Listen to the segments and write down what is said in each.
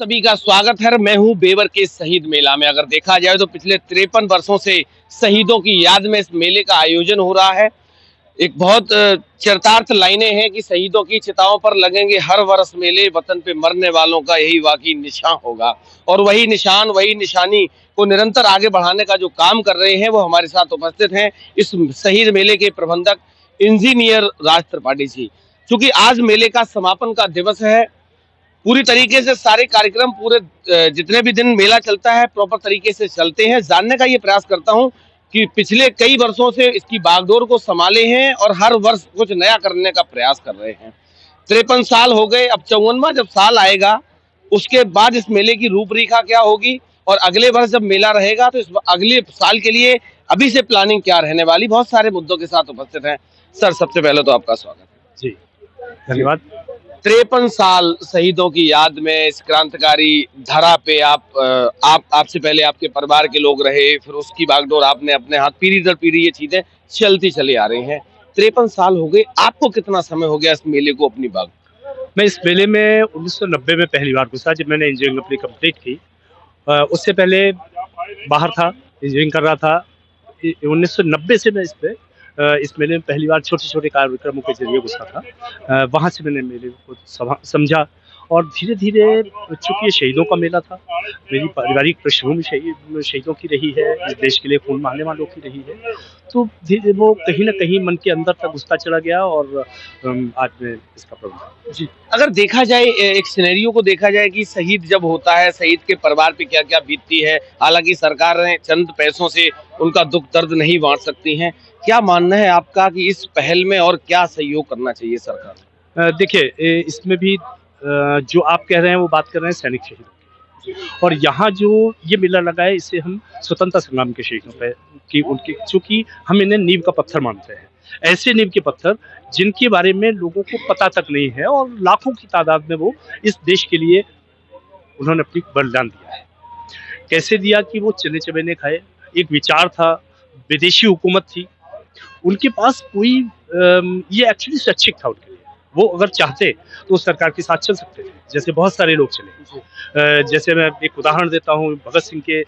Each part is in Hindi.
सभी का स्वागत है। मैं हूं बेवर के शहीद मेला में। अगर देखा जाए तो पिछले 53 वर्षों से शहीदों की याद में इस मेले का आयोजन हो रहा है। एक बहुत चरितार्थ लाइनें हैं कि शहीदों की चिताओं पर लगेंगे हर वर्ष मेले, वतन पे मरने वालों का यही वाकई निशान होगा। और वही निशान, वही निशानी को निरंतर आगे बढ़ाने का जो काम कर रहे हैं वो हमारे साथ उपस्थित हैं इस शहीद मेले के प्रबंधक इंजीनियर राज त्रिपाठी जी। क्योंकि आज मेले का समापन का दिवस है, पूरी तरीके से सारे कार्यक्रम पूरे जितने भी दिन मेला चलता है प्रॉपर तरीके से चलते हैं। जानने का ये प्रयास करता हूं कि पिछले कई वर्षों से इसकी बागडोर को संभाले हैं और हर वर्ष कुछ नया करने का प्रयास कर रहे हैं। 53 साल हो गए, अब 54वां जब साल आएगा उसके बाद इस मेले की रूपरेखा क्या होगी और अगले वर्ष जब मेला रहेगा तो इस अगले साल के लिए अभी से प्लानिंग क्या रहने वाली, बहुत सारे मुद्दों के साथ उपस्थित हैं। सर, सबसे पहले तो आपका स्वागत है। जी, धन्यवाद। 53 साल शहीदों की याद में इस क्रांतिकारी धरा पे आपसे पहले आपके परिवार के लोग रहे, फिर उसकी बागडोर आपने अपने हाथ, पीढ़ी दर पीढ़ी ये चीजें चलती चली आ रही हैं। 53 साल हो गए, आपको कितना समय हो गया इस मेले को अपनी बाग? मैं इस मेले में 1990 में पहली बार घुसा जब मैंने इंजीनियरिंग अपनी कंप्लीट की। उससे पहले बाहर था, इंजीनियरिंग कर रहा था। 1990 से मैं इस मेले में पहली बार छोटे-छोटे कार्यक्रमों के ज़रिए घुसा था। वहाँ से मैंने मेले को समझा और धीरे-धीरे, चूँकि ये शहीदों का मेला था, मेरी पारिवारिक पृष्ठभूमि शहीदों की रही है, इस देश के लिए खून बहाने वालों की रही है। तो धीरे वो कहीं न कहीं मन के अंदर तक घुसता चला गया और आज मैं इसका प्रबंधक। जी, अगर देखा जाए एक सिनेरियो को देखा जाए कि शहीद जब होता है, शहीद के परिवार पे क्या-क्या बीतती है। हालांकि सरकारें चंद पैसों से उनका दुख दर्द नहीं बांट सकती हैं। क्या मानना है आपका कि इस पहल में और क्या सहयोग करना चाहिए सरकार को? देखिए, इसमें भी जो आप कह रहे हैं वो बात कर रहे हैं सैनिक शहीदों की, और यहाँ जो ये मेला लगा है इसे हम स्वतंत्रता संग्राम के शहीदों पे कि उनकी, चूंकि हम इन्हें नींव का पत्थर मानते हैं, ऐसे नींव के पत्थर जिनके बारे में लोगों को पता तक नहीं है और लाखों की तादाद में वो इस देश के लिए उन्होंने अपनी बलिदान दिया है। कैसे दिया कि वो चने चबेने खाए, एक विचार था, विदेशी हुकूमत थी, उनके पास कोई ये एक्चुअली स्वैच्छिक था उनके लिए। वो अगर चाहते तो सरकार के साथ चल सकते थे, जैसे बहुत सारे लोग चले। जैसे मैं एक उदाहरण देता हूँ भगत सिंह के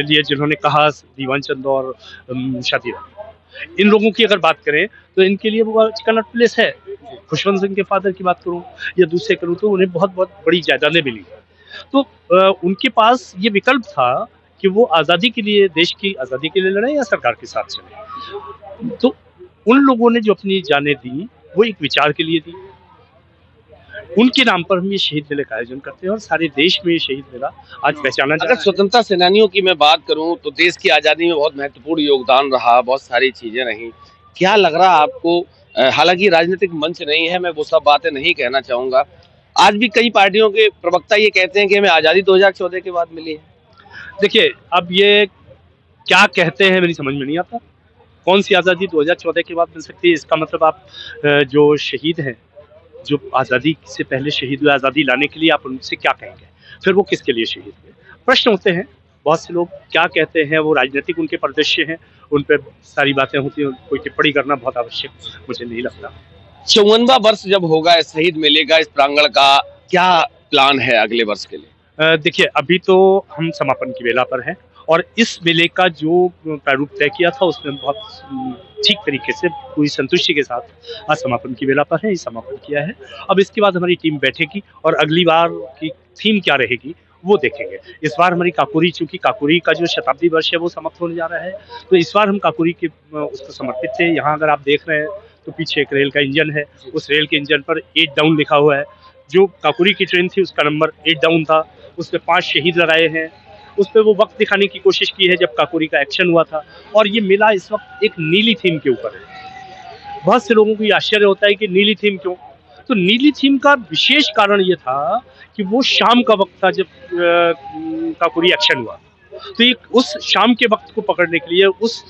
लिए, जिन्होंने कहा दीवान चंद और शातीराम, इन लोगों की अगर बात करें तो इनके लिए वो कनॉट प्लेस है। खुशवंत सिंह के फादर की बात करूँ या दूसरे करूँ तो उन्हें बहुत बहुत बड़ी जायदादें मिली। तो उनके पास ये विकल्प था कि वो आज़ादी के लिए, देश की आज़ादी के लिए लड़े या सरकार के साथ चले। तो उन लोगों ने जो अपनी जानें दी वो एक विचार के लिए दी। उनके नाम पर हम ये शहीद मेले का आयोजन करते हैं और सारे देश में ये शहीद मेला आज पहचाना जा रहा है। अगर स्वतंत्रता सेनानियों की मैं बात करूं तो देश की आज़ादी में बहुत महत्वपूर्ण योगदान रहा, बहुत सारी चीजें रही। क्या लग रहा आपको, हालांकि राजनीतिक मंच नहीं है, मैं वो सब बातें नहीं कहना चाहूंगा, आज भी कई पार्टियों के प्रवक्ता ये कहते हैं कि हमें आज़ादी 2014 के बाद मिली है। देखिए, अब ये क्या कहते हैं मेरी समझ में नहीं आता। कौन सी आज़ादी 2014 के बाद मिल सकती है? इसका मतलब आप जो शहीद हैं, जो आज़ादी से पहले शहीद हुए, आज़ादी लाने के लिए आप उनसे क्या कहेंगे? फिर वो किसके लिए शहीद हुए? प्रश्न होते हैं। बहुत से लोग क्या कहते हैं वो राजनीतिक उनके परिदृश्य हैं, उन पे सारी बातें होती हैं, कोई टिप्पणी करना बहुत आवश्यक मुझे नहीं लगता। 54वां वर्ष जब होगा इस शहीद मेले का, इस प्रांगण का, क्या प्लान है अगले वर्ष के लिए? देखिए, अभी तो हम समापन की बेला पर हैं और इस मेले का जो प्रारूप तय किया था उसमें बहुत ठीक तरीके से पूरी संतुष्टि के साथ आज समापन की बेला पर है, ये समापन किया है। अब इसके बाद हमारी टीम बैठेगी और अगली बार की थीम क्या रहेगी वो देखेंगे। इस बार हमारी काकोरी, चूंकि काकोरी का जो शताब्दी वर्ष है वो समाप्त होने जा रहा है, तो इस बार हम काकोरी के उसको समर्पित थे। यहाँ अगर आप देख रहे हैं तो पीछे एक रेल का इंजन है, उस रेल के इंजन पर 8 डाउन लिखा हुआ है। जो काकोरी की ट्रेन थी उसका नंबर 8 डाउन था, उसपे 5 शहीद लगाए हैं। उस पे वो वक्त दिखाने की कोशिश की है जब काकोरी का एक्शन हुआ था। और ये मेला इस वक्त एक नीली थीम के ऊपर है। बहुत से लोगों को ये आश्चर्य होता है कि नीली थीम क्यों? तो नीली थीम का विशेष कारण ये था कि वो शाम का वक्त था जब काकोरी एक्शन हुआ। तो एक उस शाम के वक्त को पकड़ने के लिए, उस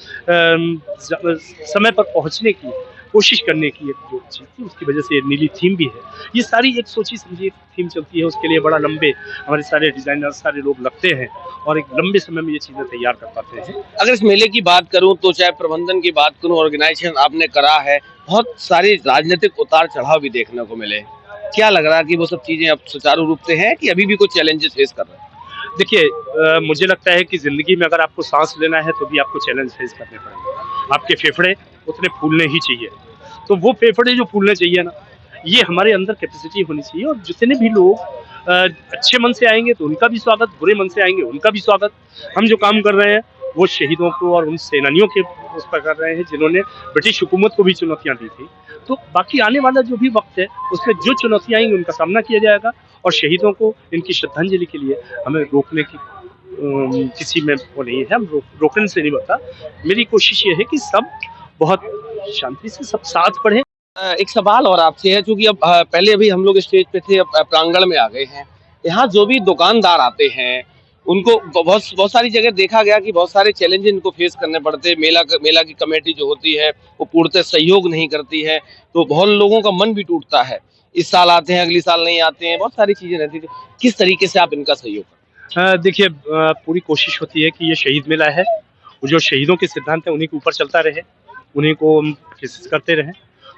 समय पर पहुंचने की कोशिश करने की एक जो चीज़ थी, उसकी वजह से नीली थीम भी है। ये सारी एक सोची समझी एक थीम चलती है, उसके लिए बड़ा लंबे हमारे सारे डिजाइनर, सारे लोग लगते हैं और एक लंबे समय में ये चीज़ें तैयार कर पाते हैं। अगर इस मेले की बात करूं तो चाहे प्रबंधन की बात करूं, ऑर्गेनाइजेशन आपने करा है, बहुत सारी राजनीतिक उतार चढ़ाव भी देखने को मिले। क्या लग रहा है कि वो सब चीजें अब सुचारू रूप से हैं कि अभी भी कुछ चैलेंजेस फेस कर रहे हैं? देखिए, मुझे लगता है कि ज़िंदगी में अगर आपको सांस लेना है तो भी आपको चैलेंज फेस करने पड़ेंगे। आपके फेफड़े उतने फूलने ही चाहिए। तो वो फेफड़े जो फूलने चाहिए ना, ये हमारे अंदर कैपेसिटी होनी चाहिए। और जितने भी लोग अच्छे मन से आएंगे तो उनका भी स्वागत, बुरे मन से आएंगे उनका भी स्वागत। हम जो काम कर रहे हैं वो शहीदों को और उन सेनानियों के उस पर कर रहे हैं जिन्होंने ब्रिटिश हुकूमत को भी चुनौतियां दी थी। तो बाकी आने वाला जो भी वक्त है उसमें जो चुनौतियां आएंगी उनका सामना किया जाएगा। और शहीदों को इनकी श्रद्धांजलि के लिए हमें रोकने की किसी में वो नहीं है। हम रोकने से नहीं बनता। मेरी कोशिश ये है कि सब बहुत शांति से सब साथ बढ़े। एक सवाल और आपसे है, क्योंकि अब पहले अभी हम लोग स्टेज पे थे, अब प्रांगण में आ गए हैं। यहाँ जो भी दुकानदार आते हैं उनको बहुत बहुत सारी जगह देखा गया कि बहुत सारे चैलेंज इनको फेस करने पड़ते हैं। मेला की कमेटी जो होती है वो पूर्णतः सहयोग नहीं करती है, तो बहुत लोगों का मन भी टूटता है। इस साल आते हैं, अगली साल नहीं आते हैं, बहुत सारी चीजें रहती है। किस तरीके से आप इनका सहयोग करते देखिए, पूरी कोशिश होती है कि ये शहीद मेला है, वो जो शहीदों के सिद्धांत हैं उन्हीं के ऊपर चलता रहे, उन्हीं को हम कोशिश करते रहें।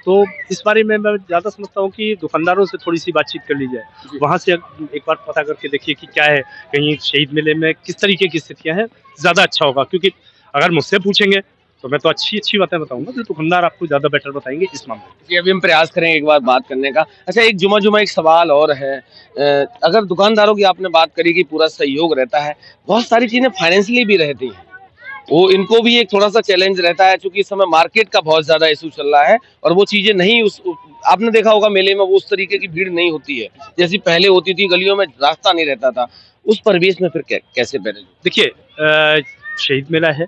तो इस बारे में मैं ज़्यादा समझता हूँ कि दुकानदारों से थोड़ी-सी बातचीत कर ली जाए। वहाँ से एक बार पता करके देखिए कि क्या है, कहीं शहीद मेले में किस तरीके की स्थितियाँ हैं, ज़्यादा अच्छा होगा। क्योंकि अगर मुझसे पूछेंगे तो मैं तो अच्छी-अच्छी बातें बताऊँगा, तो दुकानदार आपको ज़्यादा बेटर बताएँगे इस मामले में। जी, अभी हम प्रयास करेंगे एक बार बात करने का। अच्छा, एक जुमा-जुमा एक सवाल और है। अगर दुकानदारों की आपने बात करी कि पूरा सहयोग रहता है, बहुत सारी चीज़ें फाइनेंशियली भी रहती हैं। वो इनको भी एक थोड़ा-सा चैलेंज रहता है, चूँकि इस समय मार्केट का बहुत ज़्यादा इश्यू चल रहा है और वो चीज़ें नहीं आपने देखा होगा मेले में वो उस तरीके की भीड़ नहीं होती है, जैसी पहले होती थी, गलियों में रास्ता नहीं रहता था। उस परिवेश में फिर कैसे मैनेज? देखिए, शहीद मेला है,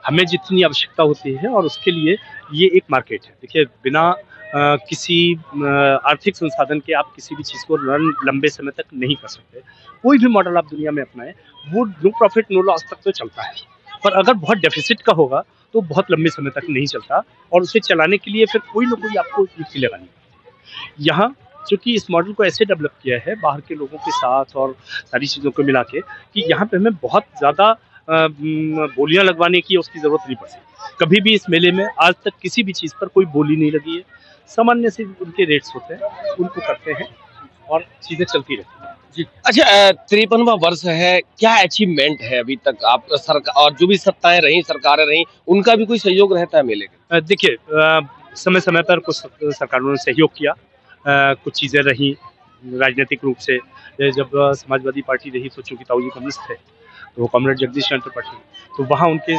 हमें जितनी आवश्यकता होती है और उसके लिए ये एक मार्केट है। देखिए, बिना किसी आर्थिक संसाधन के आप किसी भी चीज़ को रन लंबे समय तक नहीं कर सकते। कोई भी मॉडल आप दुनिया में अपनाएँ, वो नो प्रॉफिट नो लॉस तक तो चलता है। पर अगर बहुत डेफ़िसिट का होगा, तो बहुत लंबे समय तक नहीं चलता और उसे चलाने के लिए फिर कोई ना कोई आपको युक्ति लगानी पड़ती है। यहाँ चूँकि इस मॉडल को ऐसे डेवलप किया है बाहर के लोगों के साथ और सारी चीज़ों को मिला के कि यहाँ पे हमें बहुत ज़्यादा बोलियाँ लगवाने की उसकी ज़रूरत नहीं पड़ती। कभी भी इस मेले में आज तक किसी भी चीज़ पर कोई बोली नहीं लगी है। सामान्य से उनके रेट्स होते हैं, उनको करते हैं और चीज़ें चलती रहती हैं। जी। अच्छा, 53वां वर्ष है, क्या अचीवमेंट है अभी तक आप सरकार और जो भी सत्ताएँ रहीं, सरकारें रहीं, उनका भी कोई सहयोग रहता है मेले के? देखिए, समय-समय पर कुछ सरकारों ने सहयोग किया। कुछ चीज़ें रहीं राजनीतिक रूप से। जब समाजवादी पार्टी रही तो चूँकि ताऊ जी कम्युनिस्ट थे, तो कॉमरेड जगदीश चंद्र त्रिपाठी, तो वहाँ उनके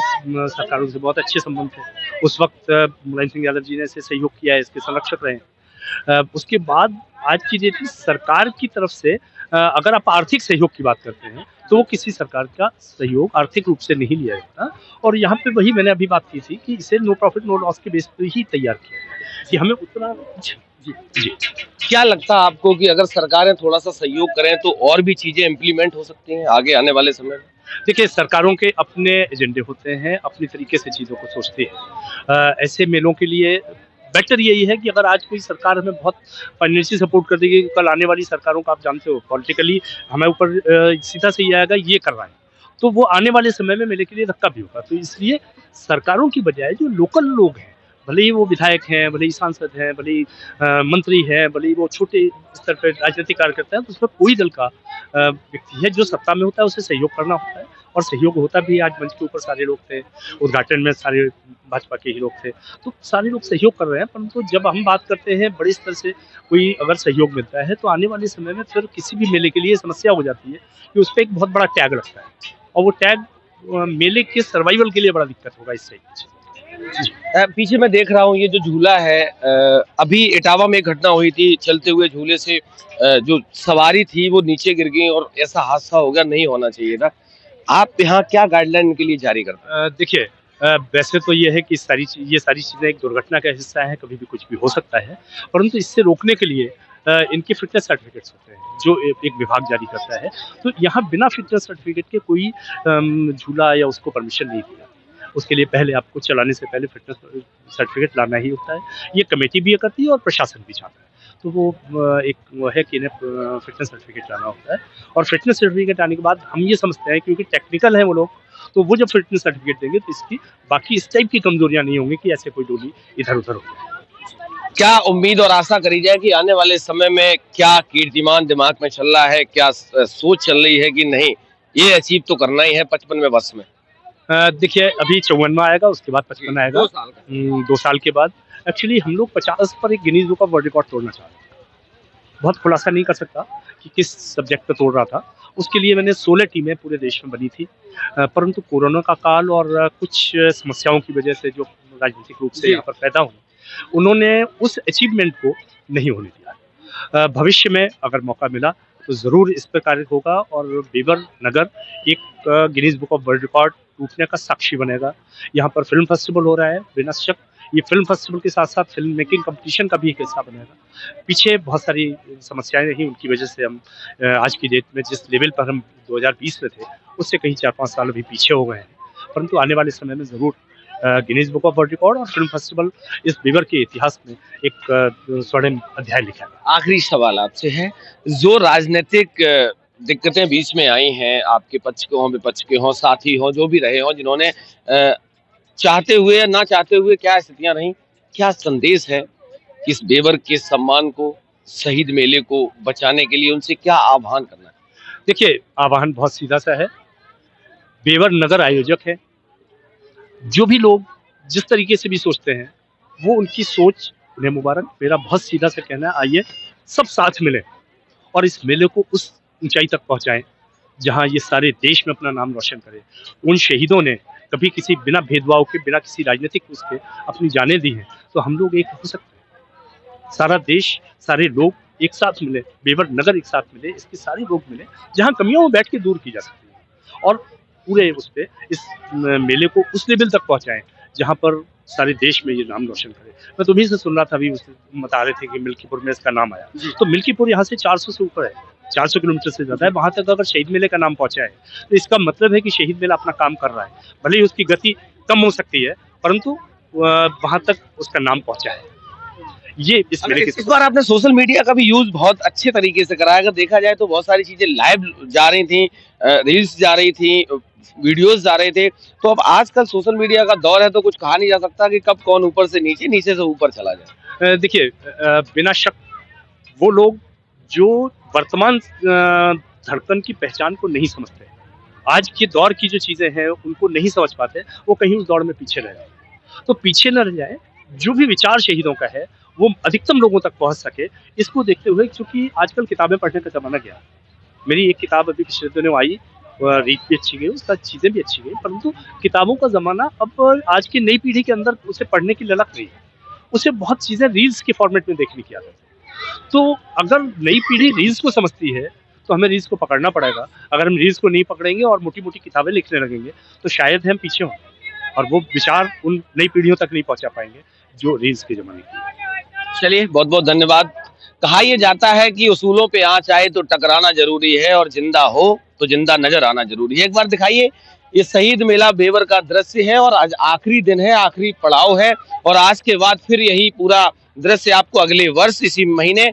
सरकारों से बहुत अच्छे संबंध थे। उस वक़्त मुलायम सिंह यादव जी ने ऐसे सहयोग किया है, इसके संरक्षक रहे। उसके बाद आज की डेट में सरकार की तरफ से अगर आप आर्थिक सहयोग की बात करते हैं, तो वो किसी सरकार का सहयोग आर्थिक रूप से नहीं लिया जाता। और यहाँ पे वही मैंने अभी बात की थी कि इसे नो प्रॉफिट नो लॉस के बेस पे ही तैयार किया गया है कि हमें उतना कुछ। जी, जी। क्या लगता है आपको कि अगर सरकारें थोड़ा-सा सहयोग करें तो और भी चीज़ें इम्प्लीमेंट हो सकती हैं आगे आने वाले समय में? देखिए, सरकारों के अपने एजेंडे होते हैं, अपनी तरीके से चीज़ों को सोचती है। ऐसे मेलों के लिए बेटर यही है कि अगर आज कोई सरकार हमें बहुत फाइनेंशियल सपोर्ट कर देगी, कल आने वाली सरकारों को आप जानते हो पॉलिटिकली हमें ऊपर सीधा से ये आएगा ये कर रहा है, तो वो आने वाले समय में मेले के लिए धक्का भी होगा। तो इसलिए सरकारों की बजाय जो लोकल लोग हैं, भले ही वो विधायक हैं, भले ही सांसद हैं, भले ही मंत्री हैं, भले ही वो छोटे स्तर पे राजनीतिक कार्यकर्ता हैं, तो उसमें कोई दल का व्यक्ति है जो सत्ता में होता है उसे सहयोग करना होता है और सहयोग होता भी। आज मंच के ऊपर सारे लोग थे, उद्घाटन में सारे भाजपा के ही लोग थे, तो सारे लोग सहयोग कर रहे हैं। परंतु जब हम बात करते हैं बड़े स्तर से कोई अगर सहयोग मिलता है तो आने वाले समय में फिर किसी भी मेले के लिए समस्या हो जाती है कि उस पे एक बहुत बड़ा टैग लगता है और वो टैग मेले के सर्वाइवल के लिए बड़ा दिक्कत होगा इससे। पीछे मैं देख रहा हूँ ये जो झूला है, अभी इटावा में एक घटना हुई थी, चलते हुए झूले से जो सवारी थी वो नीचे गिर गई और ऐसा हादसा हो गया, नहीं होना चाहिए था। आप यहाँ क्या गाइडलाइन इनके लिए जारी करते हैं? देखिए, वैसे तो ये है कि ये सारी चीज़ें एक दुर्घटना का हिस्सा है, कभी भी कुछ भी हो सकता है, परंतु इससे रोकने के लिए इनके फिटनेस सर्टिफिकेट्स होते हैं, जो एक विभाग जारी करता है। तो यहाँ बिना फिटनेस सर्टिफिकेट के कोई झूला या उसको परमिशन नहीं दी जाती। उसके लिए पहले आपको चलाने से पहले फिटनेस सर्टिफिकेट लाना ही होता है। ये कमेटी भी ये करती है और प्रशासन भी चाहता है। तो वो एक वो है कि इन्हें फिटनेस सर्टिफिकेट लाना होता है और फिटनेस सर्टिफिकेट आने के बाद हम ये समझते हैं क्योंकि टेक्निकल है वो लोग, तो वो जब फिटनेस सर्टिफिकेट देंगे तो इसकी बाकी इस टाइप की कमजोरियां नहीं होंगी कि ऐसे कोई डोली इधर-उधर हो जाए। क्या उम्मीद और आशा करी जाए कि आने वाले समय में क्या कीर्तिमान दिमाग में चल रहा है, क्या सोच चल रही है कि नहीं ये अचीव तो करना ही है 55वें वर्ष में? देखिए अभी 54वां आएगा, उसके बाद 55 आएगा। 2 साल का। 2 साल के बाद एक्चुअली हम लोग 50 पर एक Guinness book of world record तोड़ना चाह रहे हैं। बहुत खुलासा नहीं कर सकता कि किस सब्जेक्ट पे तोड़ रहा था। उसके लिए मैंने 16 टीमें पूरे देश में बनी थी। परंतु कोरोना का काल और कुछ समस्याओं की वजह से जो राजनीतिक रूप से जी। यहाँ पर पैदा हुई, उन्होंने उस अचीवमेंट को नहीं होने दिया। भविष्य में अगर मौका मिला तो ज़रूर इस पे कार्य होगा और बेवर नगर एक Guinness book of world record टूटने का साक्षी बनेगा। यहाँ पर फिल्म फेस्टिवल हो रहा है, बिना शक ये फिल्म फेस्टिवल के साथ साथ फिल्म मेकिंग कंपटीशन का भी एक हिस्सा बनेगा। पीछे बहुत सारी समस्याएं रही, उनकी वजह से हम आज की डेट में जिस लेवल पर हम 2020 में थे उससे कहीं 4-5 साल अभी पीछे हो गए हैं। परंतु आने वाले समय में ज़रूर Guinness book of world record और फिल्म फेस्टिवल इस बेवर के इतिहास में एक स्वर्णिम अध्याय लिखेगा। आखिरी सवाल आपसे है, जो राजनीतिक दिक्कतें बीच में आई हैं, आपके पक्ष के हों, विपक्ष के हों, साथी हों, जो भी रहे हों, जिन्होंने चाहते हुए या ना चाहते हुए क्या स्थितियां रहीं, क्या संदेश है कि इस बेवर के सम्मान को, शहीद मेले को बचाने के लिए उनसे क्या आह्वान करना है? देखिए आह्वान बहुत सीधा सा है, बेवर नगर आयोजक है, जो भी लोग जिस तरीके से भी सोचते हैं वो उनकी सोच उन्हें मुबारक। मेरा बहुत सीधा सा कहना है, आइए सब साथ मिलें और इस मेले को उस ऊंचाई तक पहुंचाएं जहां ये सारे देश में अपना नाम रोशन करे। उन शहीदों ने कभी किसी बिना भेदभाव के, बिना किसी राजनीतिक उसके अपनी जानें दी हैं, तो हम लोग एक हो सकते हैं। सारा देश, सारे लोग एक साथ मिले, बेवर नगर एक साथ मिले, इसके सारे लोग मिले, जहां कमियों में बैठ के दूर की जा सकती है और पूरे उस पे इस मेले को उस लेवल तक पहुंचाएं जहां पर सारे देश में ये नाम रोशन करे। मैं तुम्ही से सुन रहा था अभी, बता रहे थे कि मिल्कीपुर में इसका नाम आया, तो मिल्कीपुर यहाँ से 400 से ऊपर है, 400 किलोमीटर से ज्यादा है। वहां तक अगर शहीद मेले का नाम पहुंचा है तो इसका मतलब है कि शहीद मेला अपना काम कर रहा है। भले ही उसकी गति कम हो सकती है परंतु वहां तक उसका नाम पहुंचा है। ये इस मेले की इस बार आपने सोशल मीडिया का भी यूज बहुत अच्छे तरीके से करा है। अगर देखा जाए तो बहुत सारी चीजें लाइव जा रही थी, रील्स जा रही थी, वीडियोस जा रहे थे। तो अब आजकल सोशल मीडिया का दौर है, तो कुछ कहा नहीं जा सकता कि कब कौन ऊपर से नीचे, नीचे से ऊपर चला जाए। देखिए बिना शक वो लोग जो वर्तमान धड़कन की पहचान को नहीं समझते, आज के दौर की जो चीजें हैं उनको नहीं समझ पाते, वो कहीं उस दौर में पीछे रह जाए। तो पीछे न रह जाए, जो भी विचार शहीदों का है वो अधिकतम लोगों तक पहुंच सके, इसको देखते हुए, क्योंकि आजकल किताबें पढ़ने का जमाना गया। मेरी एक किताब अभी पिछले दिनों आई, रीड भी अच्छी गई, उसका चीजें भी अच्छी गई, परंतु किताबों का जमाना अब आज की नई पीढ़ी के अंदर उसे पढ़ने की ललक नहीं है। उसे बहुत चीजें रील्स के फॉर्मेट में देखने की आदत है। तो अगर नई पीढ़ी रील्स को समझती है तो हमें रील्स को पकड़ना पड़ेगा। अगर हम रील्स को नहीं पकड़ेंगे और मोटी मोटी किताबें लिखने लगेंगे तो शायद हम पीछे हों और वो विचार उन नई पीढ़ियों तक नहीं पहुंचा पाएंगे जो रील्स के जमाने की है। चलिए, बहुत बहुत धन्यवाद। कहा यह जाता है कि उसूलों पे आंच आए तो टकराना जरूरी है और जिंदा हो तो जिंदा नजर आना जरूरी है। एक बार दिखाइए, ये शहीद मेला बेवर का दृश्य है और आज आखिरी दिन है, आखिरी पड़ाव है और आज के बाद फिर यही पूरा दृश्य आपको अगले वर्ष इसी महीने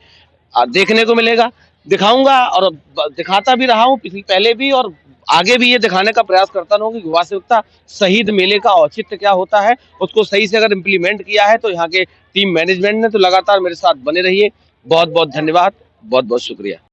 देखने को मिलेगा। दिखाऊंगा और दिखाता भी रहा हूँ पहले भी और आगे भी ये दिखाने का प्रयास करता रहूंगा कि वास्तविकता शहीद मेले का औचित्य क्या होता है। उसको सही से अगर इम्प्लीमेंट किया है तो यहाँ के टीम मैनेजमेंट ने, तो लगातार मेरे साथ बने रहिए। बहुत बहुत धन्यवाद, बहुत बहुत शुक्रिया।